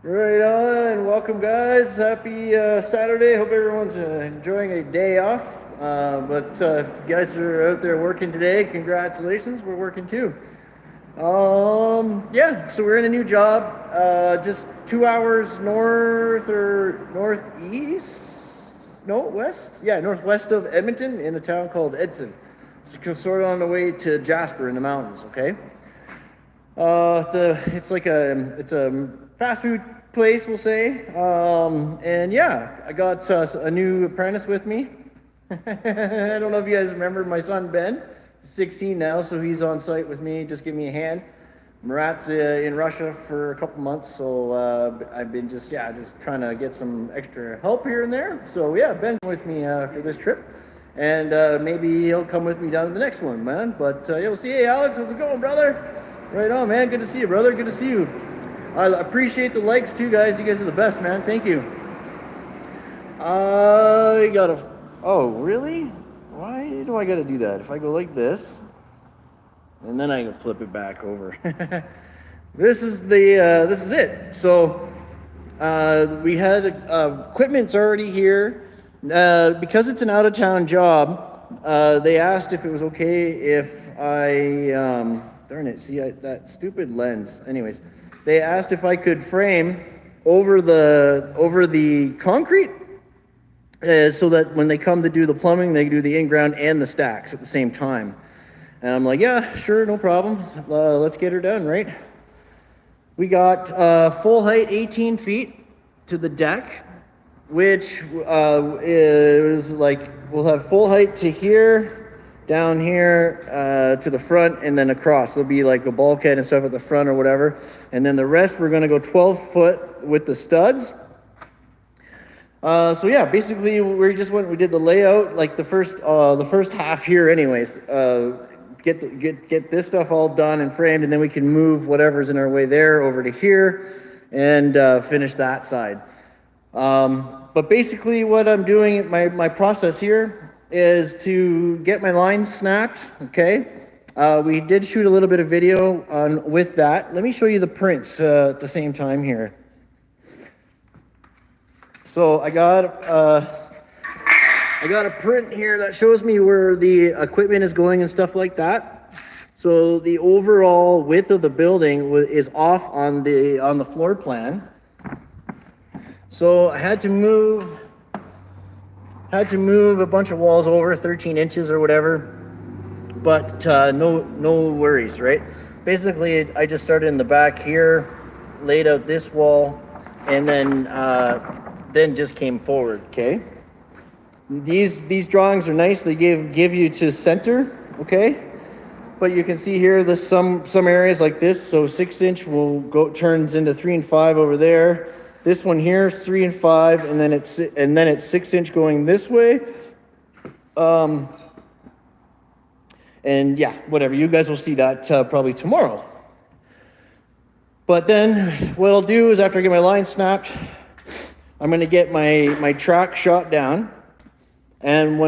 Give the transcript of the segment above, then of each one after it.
Right on. Welcome, guys. Happy Saturday. Hope everyone's enjoying a day off. But if you guys are out there working today, congratulations. We're working too. Yeah, so we're in a new job, just 2 hours north or northeast, no, west? Yeah, northwest of Edmonton in a town called Edson. It's sort of on the way to Jasper in the mountains, okay? It's a fast food place, we'll say. And yeah, I got a new apprentice with me. I don't know if you guys remember my son Ben. 16 now, so he's on site with me, just giving me a hand. Murat's in Russia for a couple months, so I've been just trying to get some extra help here and there. So yeah, Ben's with me for this trip, and maybe he'll come with me down to the next one, man. But yeah, we'll see. Hey, Alex, how's it going, brother? Right on, man. Good to see you, brother. Good to see you. I appreciate the likes too, guys. You guys are the best, man. Thank you. I gotta. Oh, really? Why do I gotta do that? If I go like this, and then I can flip it back over. This is it. So we had equipment's already here. Because it's an out-of-town job, they asked if it was okay if I darn it, see that stupid lens. Anyways, they asked if I could frame over the concrete. So that when they come to do the plumbing, they do the in-ground and the stacks at the same time. And I'm like, yeah, sure, no problem. Let's get her done, right? We got full height 18 feet to the deck, which is like, we'll have full height to here, down here, to the front, and then across. There'll be like a bulkhead and stuff at the front or whatever. And then the rest, we're gonna go 12 foot with the studs. So yeah, basically we did the layout, like the first half here anyways, get this stuff all done and framed, and then we can move whatever's in our way there over to here and finish that side. But basically what I'm doing, my process here is to get my lines snapped, okay? We did shoot a little bit of video with that. Let me show you the prints at the same time here. So I got a print here that shows me where the equipment is going and stuff like that. So the overall width of the building is off on the floor plan. So I had to move a bunch of walls over 13 inches or whatever, but no worries, right? Basically, I just started in the back here, laid out this wall, and then just came forward, okay? These drawings are nice. They give you to center, okay? But you can see here there's some areas like this. So 6-inch turns into 3 and 5 over there. This one here is 3 and 5, and then it's 6-inch going this way. And yeah, whatever. You guys will see that probably tomorrow. But then what I'll do is after I get my line snapped, I'm going to get my track shot down, and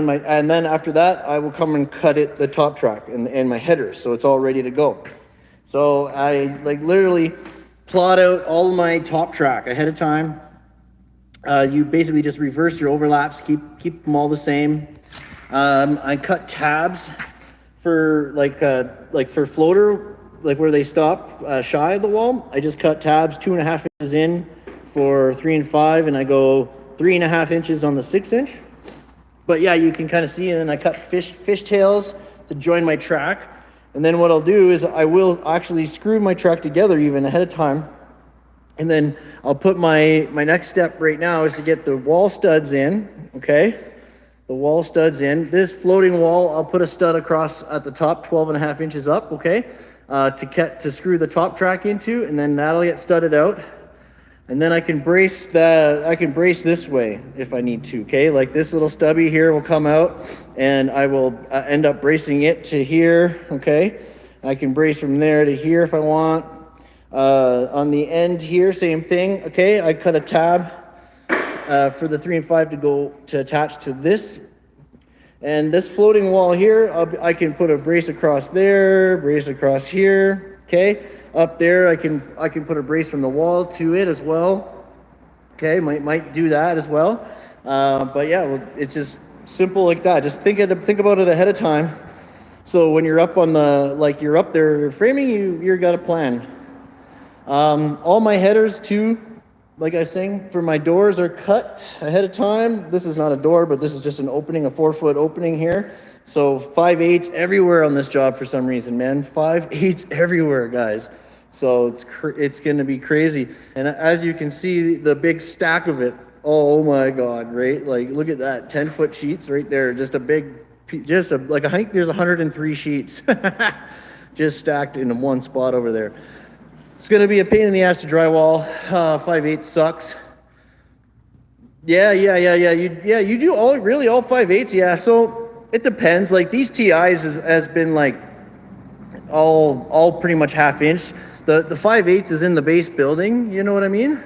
then after that I will come and cut the top track and my headers, so it's all ready to go. So I literally plot out all my top track ahead of time. You basically just reverse your overlaps, keep them all the same. I cut tabs for for floater, where they stop shy of the wall. I just cut tabs 2.5 inches in for 3 and 5, and I go 3.5 inches on the 6-inch. But yeah, you can kind of see, and then I cut fish tails to join my track. And then what I'll do is I will actually screw my track together even ahead of time. And then I'll put my next step right now is to get the wall studs in, okay? The wall studs in. This floating wall, I'll put a stud across at the top, 12.5 inches up, okay? To screw the top track into, and then that'll get studded out. And then I can brace this way if I need to, okay? Like this little stubby here will come out, and I will end up bracing it to here, okay? I can brace from there to here if I want. On the end here, same thing, okay? I cut a tab for the 3 and 5 to attach to this. And this floating wall here, I can put a brace across there, brace across here. Okay, up there I can put a brace from the wall to it as well. Okay, might do that as well. But yeah, well, it's just simple like that. Just think about it ahead of time. So when you're up on you're up there framing, you got a plan. All my headers too, like I was saying, for my doors are cut ahead of time. This is not a door, but this is just an opening, a 4-foot opening here. So 5/8 everywhere on this job for some reason, man. 5/8 everywhere, guys. So it's going to be crazy. And as you can see, the big stack of it. Oh my God, right? Like, look at that, 10-foot sheets right there. Just a big, I think there's 103 sheets just stacked in one spot over there. It's going to be a pain in the ass to drywall. 5/8 sucks. Yeah. You do all 5/8. Yeah. So it depends. Like these TIs has been like all pretty much 1/2 inch. The 5/8 is in the base building. You know what I mean?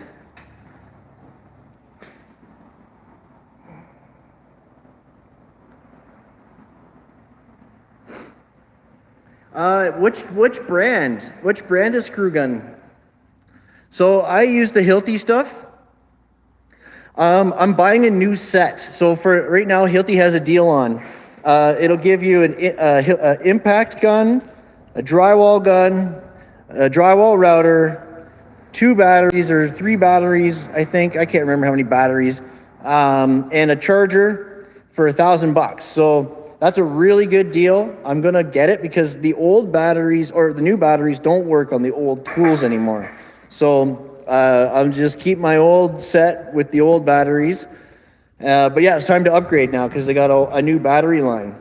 Which brand? Which brand is screw gun? So I use the Hilti stuff. I'm buying a new set. So for right now, Hilti has a deal on. It'll give you an impact gun, a drywall gun, a drywall router, 2 batteries or 3 batteries, I think. I can't remember how many batteries, and a charger for $1,000. So that's a really good deal. I'm gonna get it because the old batteries or the new batteries don't work on the old tools anymore. So I'll just keep my old set with the old batteries. But yeah, it's time to upgrade now because they got a new battery line.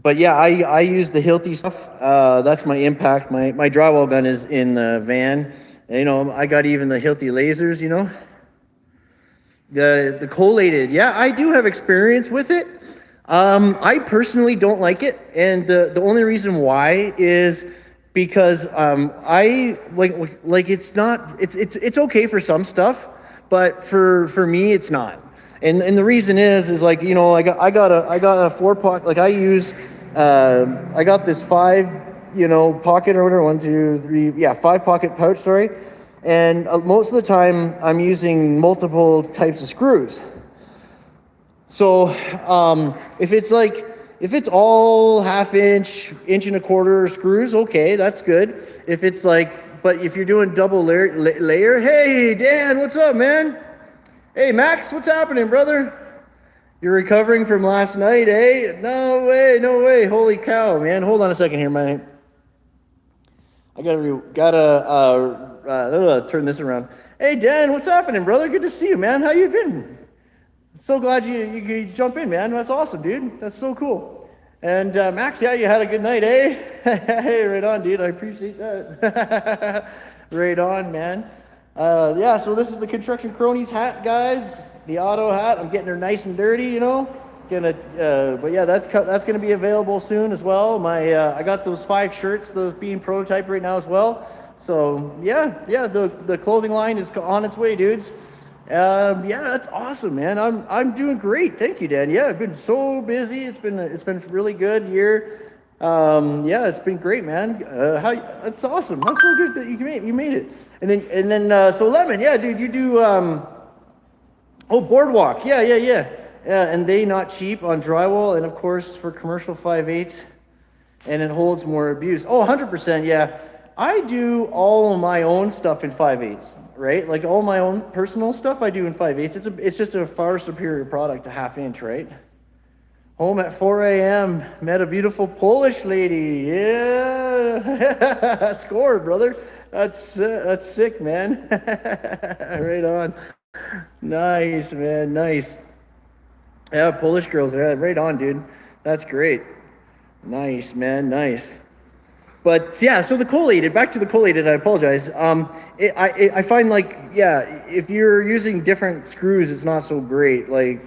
But yeah, I use the Hilti stuff. That's my impact. My drywall gun is in the van. And, you know, I got even the Hilti lasers, you know. The collated, yeah, I do have experience with it. I personally don't like it, and the only reason why is because I like it's okay for some stuff, but for me it's not. And the reason is like, you know, I got a 4-pocket, like I use I got this 5, you know, pocket or whatever, 1, 2, 3, yeah, 5-pocket pouch, sorry. And most of the time I'm using multiple types of screws. So if it's all 1/2 inch, 1.25 inch screws, okay, that's good. If it's like, but if you're doing double layer, hey Dan, what's up, man? Hey Max, what's happening, brother? You're recovering from last night, eh? No way, holy cow, man. Hold on a second here, man. I gotta turn this around. Hey Dan, what's happening, brother? Good to see you, man. How you been? So glad you jump in, man. That's awesome, dude. That's so cool. And Max, yeah, you had a good night, eh? Hey, right on, dude. I appreciate that. Right on, man. Yeah, so this is the Construction Kronies hat, guys. The auto hat. I'm getting her nice and dirty, you know. But yeah, that's gonna be available soon as well. I got those 5 shirts, those being prototyped right now as well. So yeah, the clothing line is on its way, dudes. Yeah, that's awesome, man. I'm doing great. Thank you, Dan. Yeah, I've been so busy. It's been a really good year. Yeah, it's been great, man. That's awesome. That's so good that you made it. And then so Lemon, yeah, dude, you do Boardwalk. Yeah. And they not cheap on drywall and of course for commercial 5/8, and it holds more abuse. 100%, yeah. I do all of my own stuff in 5/8, right? Like all my own personal stuff I do in 5/8. It's just a far superior product to 1/2 inch, right? Home at 4 a.m. Met a beautiful Polish lady. Yeah, scored, brother. That's sick, man. Right on. Nice, man. Nice. Yeah, Polish girls. Yeah, right on, dude. That's great. Nice, man. Nice. But yeah, so the collated, back to the collated, I apologize. I find like, yeah, if you're using different screws, it's not so great. Like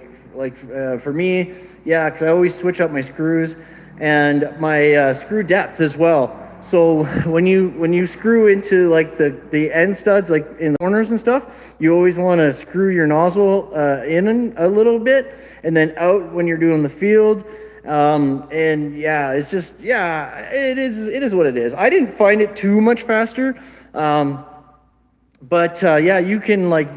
for me, yeah, because I always switch up my screws and my screw depth as well. So when you screw into like the end studs, like in the corners and stuff, you always want to screw your nozzle in a little bit and then out when you're doing the field. And yeah, it's just, yeah, it is what it is. I didn't find it too much faster. But yeah, you can, like,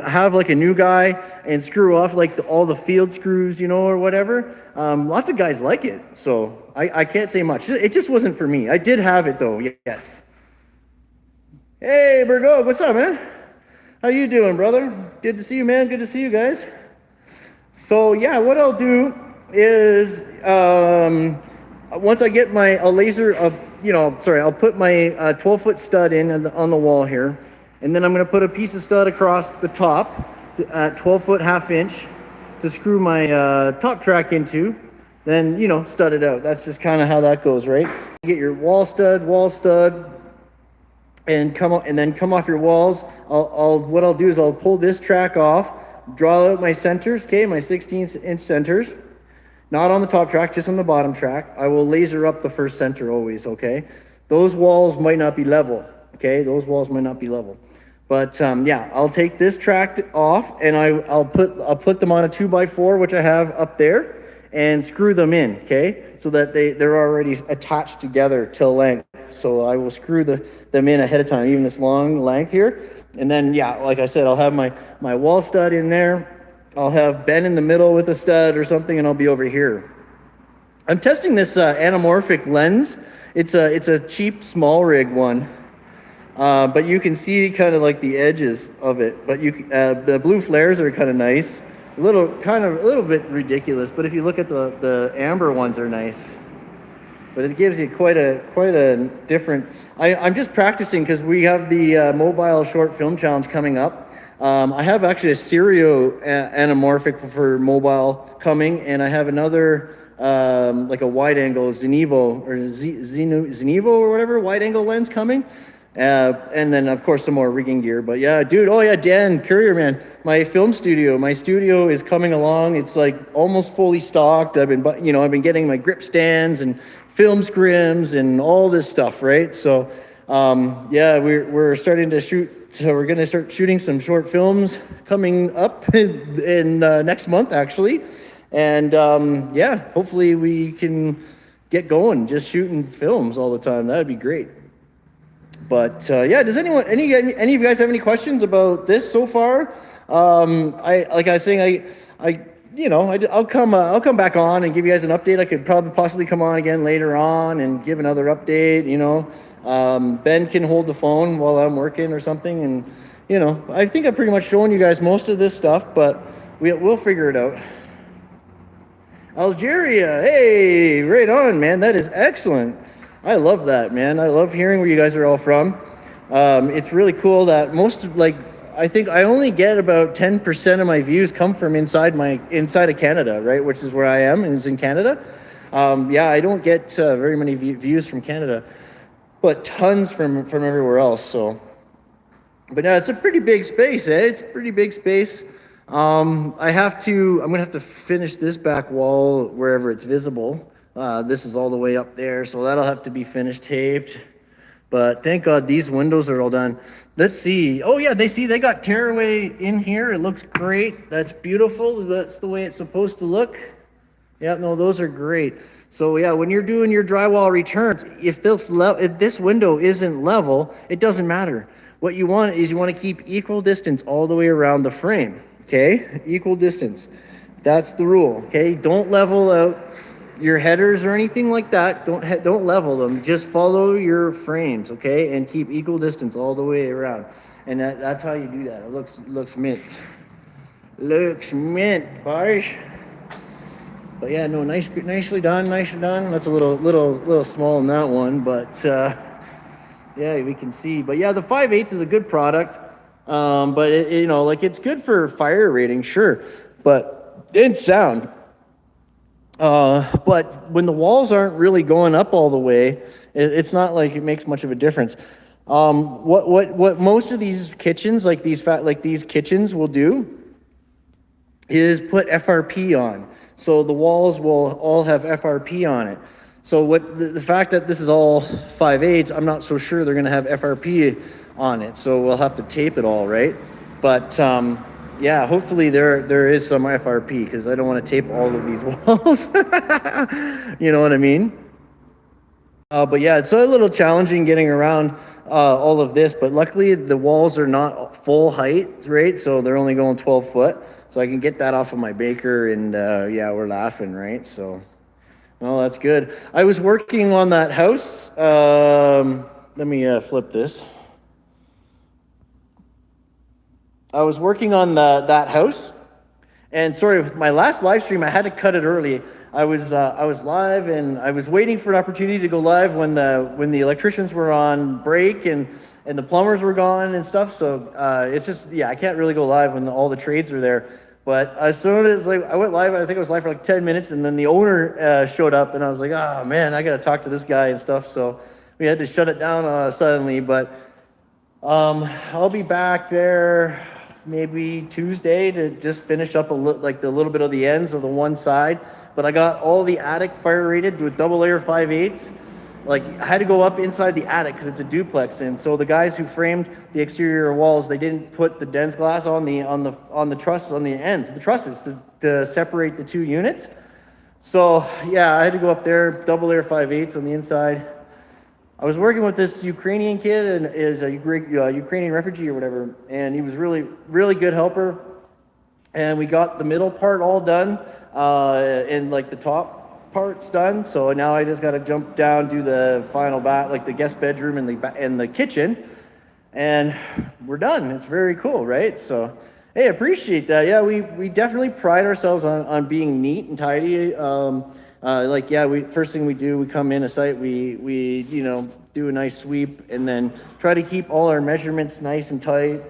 have like a new guy and screw off like all the field screws, or whatever. Lots of guys like it, so I can't say much. It just wasn't for me. I did have it though, yes. Hey, Bergo, what's up, man? How you doing, brother? Good to see you, man. Good to see you guys. So yeah, what I'll do is once I get I'll put my 12-foot stud in on the wall here. And then I'm going to put a piece of stud across the top at 12-foot half-inch to screw my top track into. Then, stud it out. That's just kind of how that goes, right? You get your wall stud, and come off your walls. What I'll do is I'll pull this track off, draw out my centers, okay, my 16-inch centers. Not on the top track, just on the bottom track. I will laser up the first center always, okay? Those walls might not be level, okay? Those walls might not be level. But yeah, I'll take this track off, and I'll put them on a 2x4, which I have up there, and screw them in, okay? So that they're already attached together to length. So I will screw them in ahead of time, even this long length here. And then, yeah, like I said, I'll have my wall stud in there. I'll have Ben in the middle with a stud or something, and I'll be over here. I'm testing this anamorphic lens. It's a cheap small rig one. But you can see kind of like the edges of it. But the blue flares are kind of nice. A little bit ridiculous, but if you look at the amber ones are nice. But it gives you quite a different. I'm just practicing because we have the mobile short film challenge coming up. I have actually a stereo anamorphic for mobile coming, and I have another like a wide angle Zenevo or whatever wide angle lens coming. And then of course some more rigging gear. But yeah, dude, Dan Courier, man, my studio is coming along. It's like almost fully stocked. I've been getting my grip stands and film scrims and all this stuff, right? So yeah, we're starting to shoot. So we're going to start shooting some short films coming up in next month, actually. And yeah, hopefully we can get going, just shooting films all the time. That'd be great. But yeah, does any of you guys have any questions about this so far? Like I was saying, I'll come back on and give you guys an update. I could possibly come on again later on and give another update. Ben can hold the phone while I'm working or something, and I think I've pretty much shown you guys most of this stuff, but we'll figure it out. Algeria, hey, right on, man. That is excellent. I love that, man. I love hearing where you guys are all from. It's really cool that I think I only get about 10% of my views come from inside of Canada, right? Which is where I am, and is in Canada. Yeah, I don't get very many views from Canada, but tons from everywhere else. So, but no, it's a pretty big space, eh? It's a pretty big space. I'm gonna have to finish this back wall wherever it's visible. This is all the way up there, so that'll have to be finished taped. But thank God these windows are all done. Let's see. Oh yeah, they got tearaway in here. It looks great. That's beautiful. That's the way it's supposed to look. Yeah, no, those are great. So yeah, when you're doing your drywall returns, if this window isn't level, it doesn't matter. What you want to keep equal distance all the way around the frame. Okay, equal distance. That's the rule. Okay, don't level out your headers or anything like that. Don't level them. Just follow your frames, okay, and keep equal distance all the way around. And that's how you do that. It looks mint. Looks mint, guys. But yeah, no, nicely done. That's a little small in that one, but yeah, we can see. But yeah, the 5/8 is a good product. But it's good for fire rating, sure, but in sound. But when the walls aren't really going up all the way, it's not like it makes much of a difference. What most of these kitchens, like these kitchens, will do is put FRP on. So the walls will all have FRP on it. So the fact that this is all 5/8, I'm not so sure they're going to have FRP on it. So we'll have to tape it all, right? But yeah, hopefully there is some FRP, because I don't want to tape all of these walls. You know what I mean? But yeah, it's a little challenging getting around all of this, but luckily the walls are not full height, right? So they're only going 12 foot. So I can get that off of my baker, and yeah, we're laughing, right? So, well, that's good. I was working on that house. Let me flip this. I was working on that house, and sorry, with my last live stream, I had to cut it early. I was live, and I was waiting for an opportunity to go live when the electricians were on break and the plumbers were gone and stuff. So it's just, yeah, I can't really go live when all the trades are there. But as soon as I went live, I think I was live for like 10 minutes, and then the owner showed up, and I was like, oh man, I got to talk to this guy and stuff. So we had to shut it down suddenly. But I'll be back there maybe Tuesday to just finish up like the little bit of the ends of the one side. But I got all the attic fire rated with double layer 5/8. Like, I had to go up inside the attic because it's a duplex, and so the guys who framed the exterior walls, they didn't put the dense glass on the truss on the ends, the trusses, to separate the two units. So yeah, I had to go up there, double layer 5/8 on the inside. I was working with this Ukrainian kid, and is a Ukrainian refugee or whatever, and he was really, really good helper. And we got the middle part all done, and like the top part's done. So now I just got to jump down, do the final like the guest bedroom and the kitchen, and we're done. It's very cool, right? So hey, appreciate that. Yeah, we definitely pride ourselves on being neat and tidy. Like, yeah, first thing we do, we come in a site, we do a nice sweep, and then try to keep all our measurements nice and tight.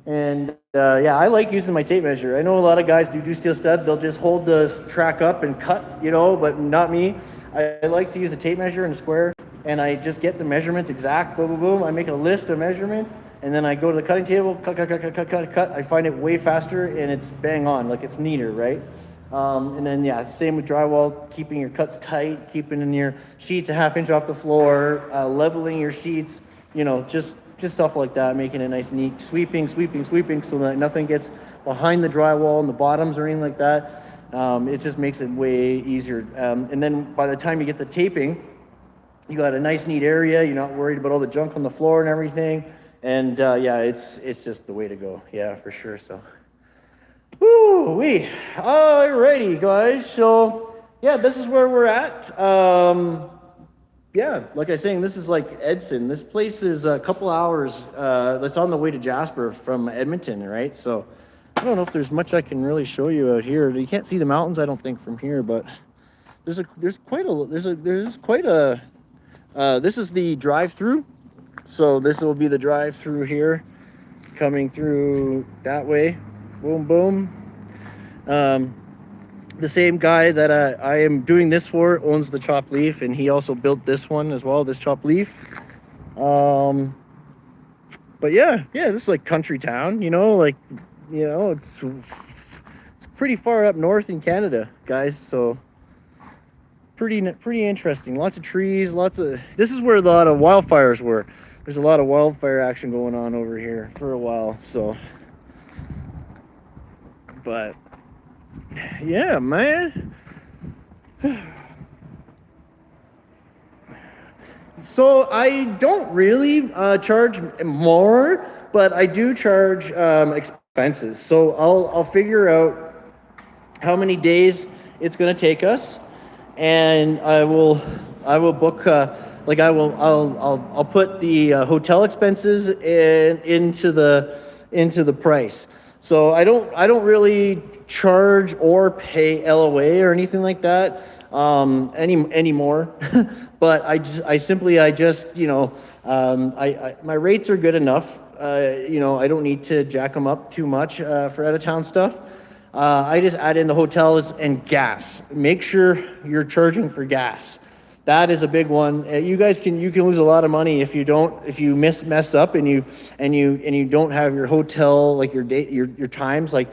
And yeah, I like using my tape measure. I know a lot of guys do steel stud. They'll just hold the track up and cut, but not me. I like to use a tape measure and a square, and I just get the measurements exact. Boom, boom, boom. I make a list of measurements, and then I go to the cutting table, cut. I find it way faster, and it's bang on. Like, it's neater, right? And then, yeah, same with drywall, keeping your cuts tight, keeping in your sheets a half inch off the floor, leveling your sheets, just stuff like that, making it nice and neat, sweeping so that nothing gets behind the drywall and the bottoms or anything like that. It just makes it way easier. And then by the time you get the taping, you got a nice neat area. You're not worried about all the junk on the floor and everything. And yeah, it's just the way to go. Yeah, for sure. So. Woo-wee. Alrighty, guys. So, yeah, this is where we're at. Yeah, like I was saying, this is like Edson. This place is a couple hours. That's on the way to Jasper from Edmonton, right? So, I don't know if there's much I can really show you out here. You can't see the mountains, I don't think, from here, but this is the drive-through. So this will be the drive-through here, coming through that way. Boom, boom. The same guy that I am doing this for owns the chop leaf, and he also built this one as well, this chop leaf. But yeah, this is like country town, it's pretty far up north in Canada, guys. So pretty interesting. Lots of trees, this is where a lot of wildfires were. There's a lot of wildfire action going on over here for a while, so. But yeah, man. So I don't really charge more, but I do charge expenses. So I'll figure out how many days it's going to take us, and I will book I'll put the hotel expenses into the price. So I don't really charge or pay LOA or anything like that anymore. But I just my rates are good enough. I don't need to jack them up too much for out of town stuff. I just add in the hotels and gas. Make sure you're charging for gas. That is a big one. You can lose a lot of money if you mess up and you don't have your hotel, like your times, like,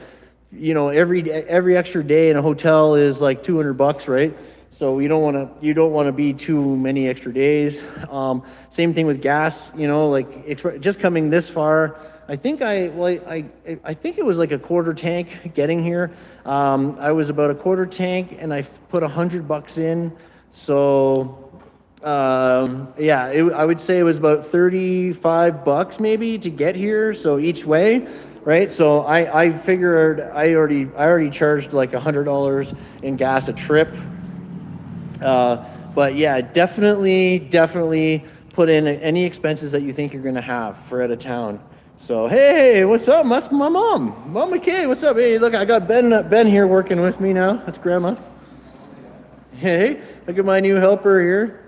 every extra day in a hotel is like $200, right? So you don't want to be too many extra days. Same thing with gas, just coming this far, I think I think it was like a quarter tank getting here. I was about a quarter tank, and I put $100 in. So yeah, I would say it was about $35 maybe to get here. So each way, right? So I figured I already charged like $100 in gas a trip. But yeah, definitely put in any expenses that you think you're gonna have for out of town. So hey, what's up? That's my mom, Mom McKay. What's up? Hey, look, I got Ben here working with me now. That's Grandma. Hey, look at my new helper here.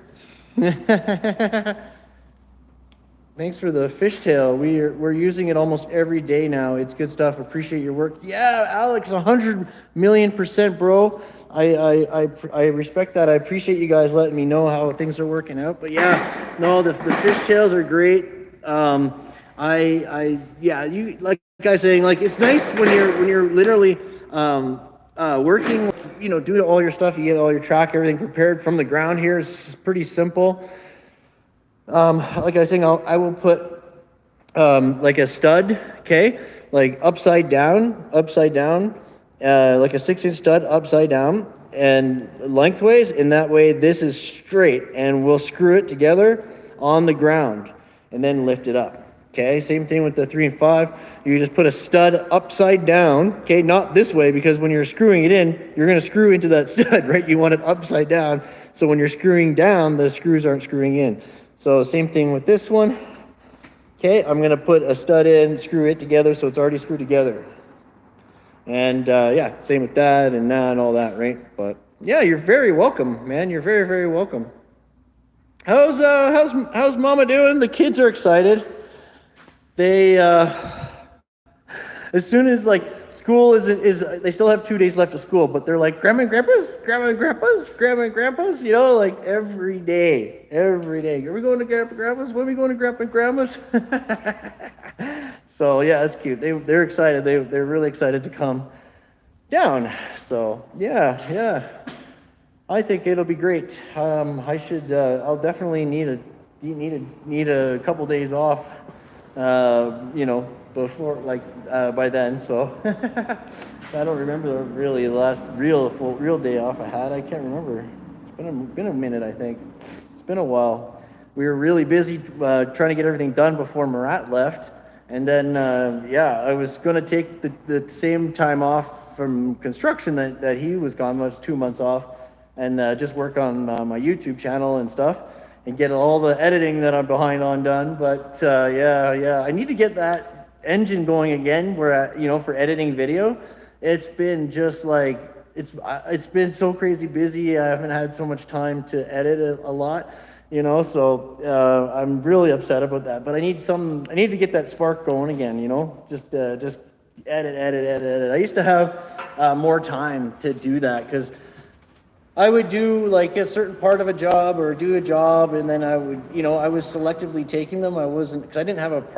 Thanks for the fishtail. We're using it almost every day now. It's good stuff. Appreciate your work. Yeah, Alex, 100,000,000%, bro. I respect that. I appreciate you guys letting me know how things are working out. But yeah, no, the fishtails are great. Yeah, you like guys saying, like, it's nice when you're literally working, you know, doing all your stuff. You get all your track, everything prepared from the ground here. It's pretty simple. Like I was saying, I will put like a stud, okay, like upside down, like a 6-inch stud upside down and lengthways, and that way this is straight, and we'll screw it together on the ground and then lift it up. Okay, same thing with the 3 and 5. You just put a stud upside down, okay, not this way, because when you're screwing it in, you're going to screw into that stud, right? You want it upside down, so when you're screwing down, the screws aren't screwing in. So same thing with this one. Okay, I'm going to put a stud in, screw it together, so it's already screwed together. And yeah, same with that and all that, right? But yeah, you're very welcome, man. You're very, very welcome. How's Mama doing? The kids are excited. They as soon as like school is they still have 2 days left of school, but they're like, Grandma and Grandpa's, you know, like every day. Are we going to Grandpa and Grandpa's? When are we going to Grandpa and Grandma's? So yeah, that's cute. They're excited. They're really excited to come down. So yeah. I think it'll be great. I'll definitely need a couple days off. You know, before, like, by then, so I don't remember really the last real day off I had. I can't remember. It's been a minute, I think. It's been a while. We were really busy trying to get everything done before Murat left, and then yeah, I was going to take the same time off from construction that he was gone. Was 2 months off, and just work on my YouTube channel and stuff, and get all the editing that I'm behind on done. But yeah, I need to get that engine going again, where you know, for editing video. It's been just like it's been so crazy busy. I haven't had so much time to edit a lot, you know, so I'm really upset about that. But I need to get that spark going again, you know, just edit. I used to have more time to do that, because I would do like a certain part of a job or do a job, and then I would, you know, I was selectively taking them. I wasn't, because I didn't have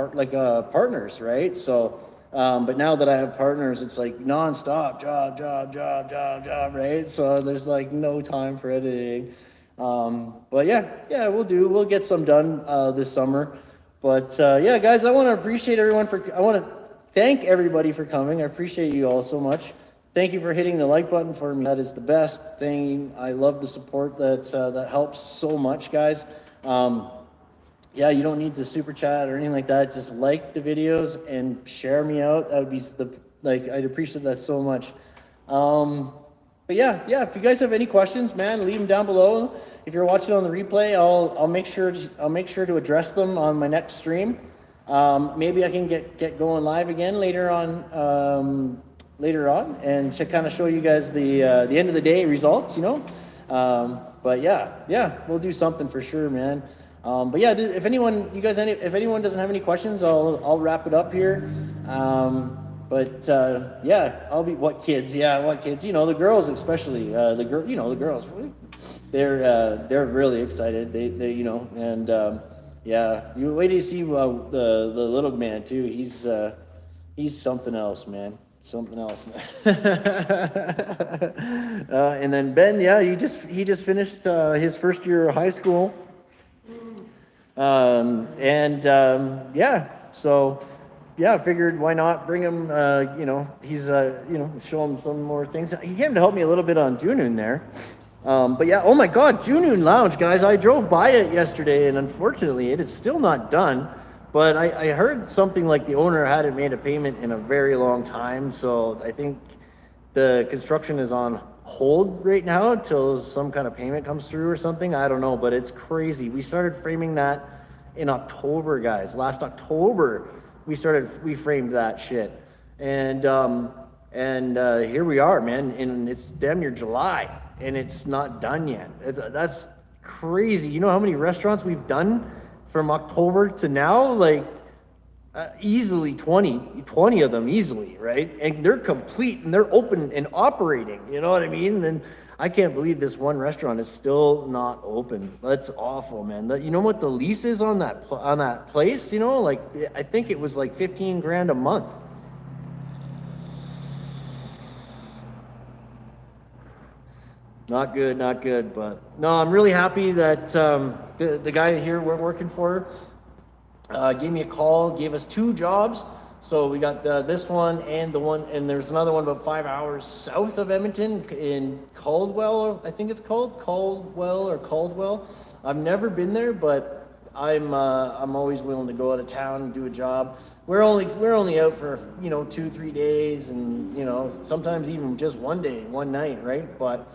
partners, right? So, but now that I have partners, it's like nonstop job, right? So there's like no time for editing. But yeah, we'll get some done this summer. But yeah, guys, I want to thank everybody for coming. I appreciate you all so much. Thank you for hitting the like button for me. That is the best thing. I love the support. That helps so much, guys. Yeah, you don't need to super chat or anything like that. Just like the videos and share me out. That would be I'd appreciate that so much. But yeah, if you guys have any questions, man, leave them down below. If you're watching on the replay, I'll make sure to address them on my next stream. Maybe I can get going live again later on, and to kind of show you guys the end of the day results, you know. But yeah, we'll do something for sure, man. But yeah, if anyone doesn't have any questions, I'll wrap it up here. But yeah, what kids? You know, the girls especially. The girls. They're really excited. They you know, and yeah, you wait till you see the little man too. He's something else, man. Something else. And then Ben, yeah, he just finished his first year of high school. Yeah, so yeah, I figured why not bring him, he's, show him some more things. He came to help me a little bit on Junun there. But yeah, oh my God, Junun Lounge, guys. I drove by it yesterday, and unfortunately, it is still not done. But I heard something like the owner hadn't made a payment in a very long time, so I think the construction is on hold right now until some kind of payment comes through or something. I don't know, but it's crazy. We started framing that in October, guys. Last October, we framed that shit, and here we are, man. And it's damn near July, and it's not done yet. That's crazy. You know how many restaurants we've done from October to now? Like easily 20 of them easily, right? And they're complete and they're open and operating. You know what I mean? And I can't believe this one restaurant is still not open. That's awful, man. You know what the lease is on that place? You know, like I think it was like 15 grand a month. Not good. But no, I'm really happy that the guy here we're working for gave me a call, gave us 2 jobs. So we got this one and the one, and there's another one about 5 hours south of Edmonton in Caldwell, I think it's called Caldwell. I've never been there, but I'm always willing to go out of town and do a job. We're only out for 2-3 days, and sometimes even just one day, one night, right? But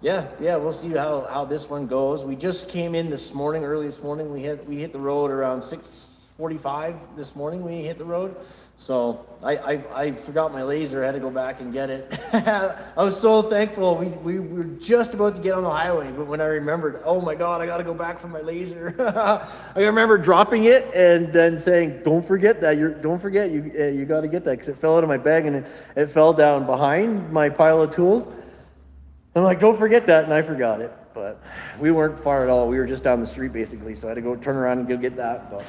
yeah, we'll see how this one goes. We just came in early this morning. We hit the road around 6:45 this morning. We hit the road, so I forgot my laser. I had to go back and get it. I was so thankful. We were just about to get on the highway, but when I remembered, oh my God, I got to go back for my laser. I remember dropping it and then saying, don't forget you got to get that, because it fell out of my bag and it fell down behind my pile of tools. I'm like, don't forget that, and I forgot it. But we weren't far at all. We were just down the street, basically, so I had to go turn around and go get that. But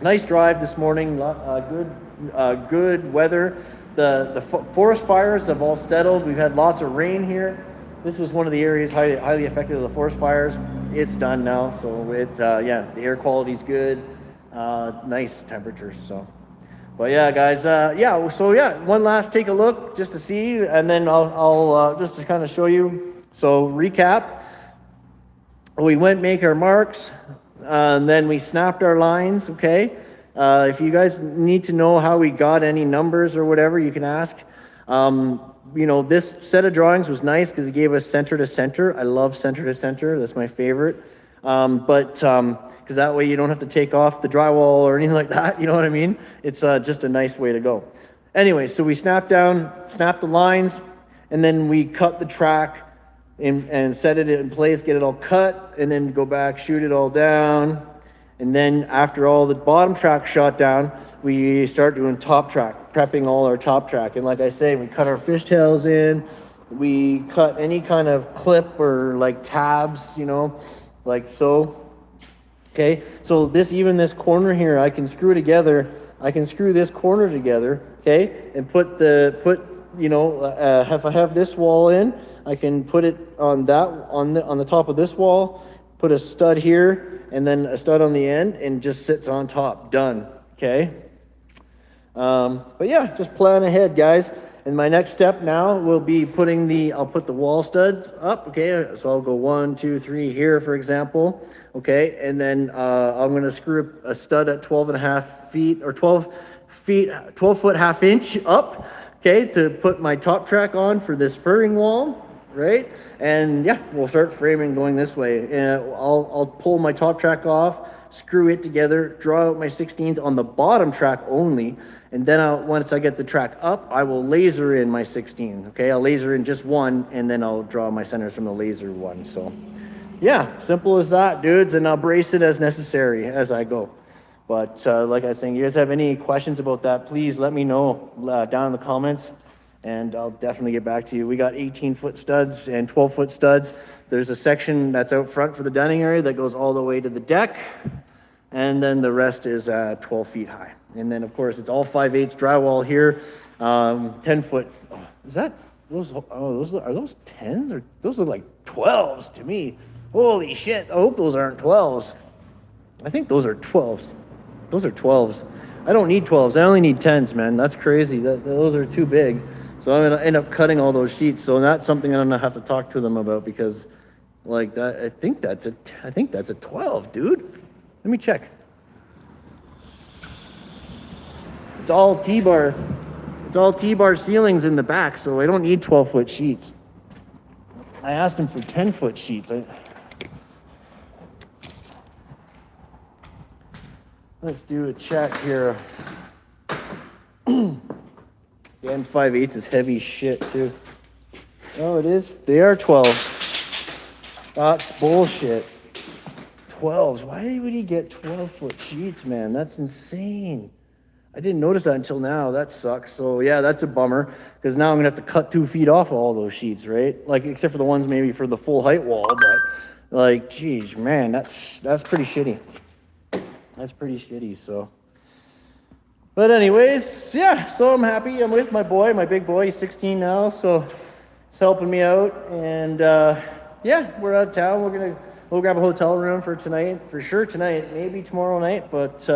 nice drive this morning. Good weather. The forest fires have all settled. We've had lots of rain here. This was one of the areas highly affected of the forest fires. It's done now, so the air quality's good. Nice temperatures, so. But yeah, guys, one last take a look just to see, and then I'll just to kind of show you. So recap, we went make our marks, and then we snapped our lines, okay? If you guys need to know how we got any numbers or whatever, you can ask. This set of drawings was nice because it gave us center to center. I love center to center, that's my favorite. Because that way you don't have to take off the drywall or anything like that, you know what I mean? It's just a nice way to go. Anyway, so we snapped the lines, and then we cut the track and set it in place, get it all cut, and then go back, shoot it all down. And then after all the bottom track shot down, we start doing top track, prepping all our top track. And like I say, we cut our fishtails in, we cut any kind of clip or like tabs, like so. Okay, so this corner here, I can screw together. I can screw this corner together, okay, and if I have this wall in, I can put it on the top of this wall, put a stud here, and then a stud on the end, and just sits on top. Done. Okay. But yeah, just plan ahead, guys. And my next step now will be I'll put the wall studs up, okay? So I'll go 1, 2, 3 here, for example, okay? And then I'm gonna screw a stud at 12.5 feet, or 12 foot half inch up, okay? To put my top track on for this furring wall, right? And yeah, we'll start framing going this way. And I'll pull my top track off, screw it together, draw out my 16s on the bottom track only, and then once I get the track up, I will laser in my 16, okay? I'll laser in just one, and then I'll draw my centers from the laser one. So yeah, simple as that, dudes, and I'll brace it as necessary as I go. But like I was saying, you guys have any questions about that, please let me know down in the comments, and I'll definitely get back to you. We got 18-foot studs and 12-foot studs. There's a section that's out front for the dining area that goes all the way to the deck, and then the rest is 12 feet high. And then, of course, it's all 5/8 drywall here, 10-foot. Oh, is that those? Oh, are those 10s, or those look like 12s to me? Holy shit! I hope those aren't 12s. I think those are 12s. Those are 12s. I don't need 12s. I only need 10s, man. That's crazy. Those are too big. So I'm gonna end up cutting all those sheets. So that's something I'm gonna have to talk to them about because, like that, I think that's a 12, dude. Let me check. It's all T-bar. It's all T-bar ceilings in the back, so I don't need 12-foot sheets. I asked him for 10-foot sheets. Let's do a check here. The N5/8 is heavy shit too. Oh, it is? They are 12s. That's bullshit. 12s. Why would he get 12-foot sheets, man? That's insane. I didn't notice that until now. That sucks. So yeah, that's a bummer because now I'm gonna have to cut 2 feet off all those sheets, right? Like except for the ones maybe for the full height wall, but like, geez, man, that's pretty shitty. That's pretty shitty. So, but anyways, yeah. So I'm happy. I'm with my boy, my big boy. He's 16 now, so he's helping me out. And yeah, we're out of town. We'll grab a hotel room for tonight, for sure tonight, maybe tomorrow night. But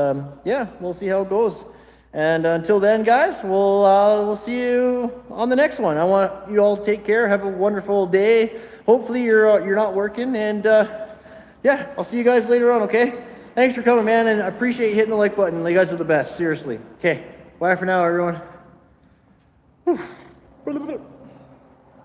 yeah, we'll see how it goes. And until then, guys, we'll see you on the next one. I want you all to take care. Have a wonderful day. Hopefully you're not working. And yeah, I'll see you guys later on. Okay. Thanks for coming, man, and I appreciate hitting the like button. You guys are the best. Seriously. Okay. Bye for now, everyone. Whew.